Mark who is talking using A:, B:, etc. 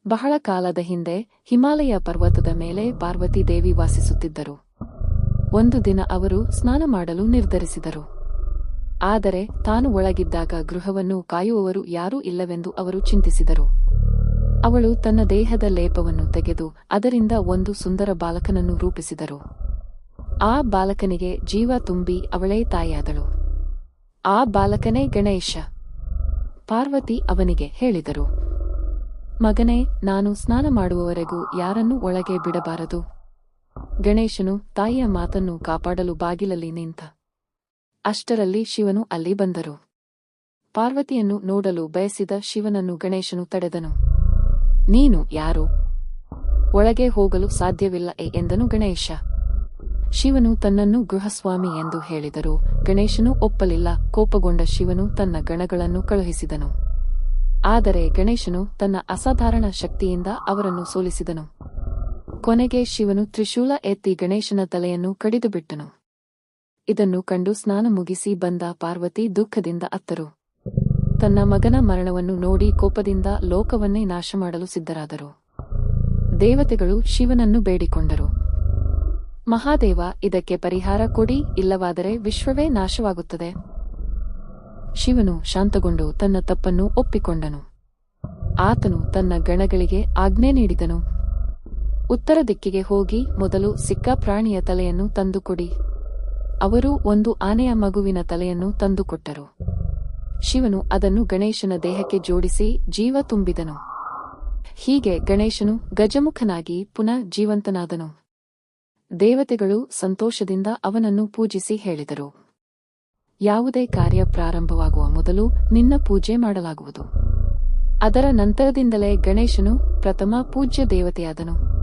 A: ಬಹಳ ಕಾಲದ ಹಿಂದೆ ಹಿಮಾಲಯ ಪರ್ವತದ ಮೇಲೆ ಪಾರ್ವತಿ ದೇವಿ ವಾಸಿಸುತ್ತಿದ್ದರು. ಒಂದು ದಿನ ಅವರು ಸ್ನಾನ ಮಾಡಲು ನಿರ್ಧರಿಸಿದರು. ಆದರೆ ತಾನು ಒಳಗಿದ್ದಾಗ ಗೃಹವನ್ನು ಕಾಯುವವರು ಯಾರೂ ಇಲ್ಲವೆಂದು ಅವರು ಚಿಂತಿಸಿದರು. ಅವಳು ತನ್ನ ದೇಹದ ಲೇಪವನ್ನು ತೆಗೆದು ಅದರಿಂದ ಒಂದು ಸುಂದರ ಬಾಲಕನನ್ನು ರೂಪಿಸಿದರು. ಆ ಬಾಲಕನಿಗೆ ಜೀವ ತುಂಬಿ ಅವಳೇ ತಾಯಿಯಾದಳು. ಆ ಬಾಲಕನೇ ಗಣೇಶ. ಪಾರ್ವತಿ ಅವನಿಗೆ ಹೇಳಿದರು, ಮಗನೇ, ನಾನು ಸ್ನಾನ ಮಾಡುವವರೆಗೂ ಯಾರನ್ನೂ ಒಳಗೆ ಬಿಡಬಾರದು. ಗಣೇಶನು ತಾಯಿಯ ಮಾತನ್ನು ಕಾಪಾಡಲು ಬಾಗಿಲಲ್ಲಿ ನಿಂತ. ಅಷ್ಟರಲ್ಲಿ ಶಿವನು ಅಲ್ಲಿ ಬಂದರು. ಪಾರ್ವತಿಯನ್ನು ನೋಡಲು ಬಯಸಿದ ಶಿವನನ್ನು ಗಣೇಶನು ತಡೆದನು. ನೀನು ಯಾರು? ಒಳಗೆ ಹೋಗಲು ಸಾಧ್ಯವಿಲ್ಲ ಎಂದನು ಗಣೇಶ. ಶಿವನು ತನ್ನನ್ನು ಗೃಹಸ್ವಾಮಿ ಎಂದು ಹೇಳಿದರು. ಗಣೇಶನು ಒಪ್ಪಲಿಲ್ಲ. ಕೋಪಗೊಂಡ ಶಿವನು ತನ್ನ ಗಣಗಳನ್ನು ಕಳುಹಿಸಿದನು. ಆದರೆ ಗಣೇಶನು ತನ್ನ ಅಸಾಧಾರಣ ಶಕ್ತಿಯಿಂದ ಅವರನ್ನು ಸೋಲಿಸಿದನು. ಕೊನೆಗೆ ಶಿವನು ತ್ರಿಶೂಲ ಎತ್ತಿ ಗಣೇಶನ ತಲೆಯನ್ನು ಕಡಿದುಬಿಟ್ಟನು. ಇದನ್ನು ಕಂಡು ಸ್ನಾನ ಮುಗಿಸಿ ಬಂದ ಪಾರ್ವತಿ ದುಃಖದಿಂದ ಅತ್ತರು. ತನ್ನ ಮಗನ ಮರಣವನ್ನು ನೋಡಿ ಕೋಪದಿಂದ ಲೋಕವನ್ನೇ ನಾಶಮಾಡಲು ಸಿದ್ಧರಾದರು. ದೇವತೆಗಳು ಶಿವನನ್ನು ಬೇಡಿಕೊಂಡರು, ಮಹಾದೇವ, ಇದಕ್ಕೆ ಪರಿಹಾರ ಕೊಡಿ, ಇಲ್ಲವಾದರೆ ವಿಶ್ವವೇ ನಾಶವಾಗುತ್ತದೆ. ಶಿವನು ಶಾಂತಗೊಂಡು ತನ್ನ ತಪ್ಪನ್ನು ಒಪ್ಪಿಕೊಂಡನು. ಆತನು ತನ್ನ ಗಣಗಳಿಗೆ ಆಜ್ಞೆ ನೀಡಿದನು, ಉತ್ತರ ದಿಕ್ಕಿಗೆ ಹೋಗಿ ಮೊದಲು ಸಿಕ್ಕ ಪ್ರಾಣಿಯ ತಲೆಯನ್ನು ತಂದುಕೊಡಿ. ಅವರು ಒಂದು ಆನೆಯ ಮಗುವಿನ ತಲೆಯನ್ನು ತಂದುಕೊಟ್ಟರು. ಶಿವನು ಅದನ್ನು ಗಣೇಶನ ದೇಹಕ್ಕೆ ಜೋಡಿಸಿ ಜೀವ ತುಂಬಿದನು. ಹೀಗೆ ಗಣೇಶನು ಗಜಮುಖನಾಗಿ ಪುನಃ ಜೀವಂತನಾದನು. ದೇವತೆಗಳು ಸಂತೋಷದಿಂದ ಅವನನ್ನು ಪೂಜಿಸಿ ಹೇಳಿದರು, ಯಾವುದೇ ಕಾರ್ಯ ಪ್ರಾರಂಭವಾಗುವ ಮೊದಲು ನಿನ್ನ ಪೂಜೆ ಮಾಡಲಾಗುವುದು. ಅದರ ನಂತರದಿಂದಲೇ ಗಣೇಶನು ಪ್ರಥಮ ಪೂಜ್ಯ ದೇವತೆಯಾದನು.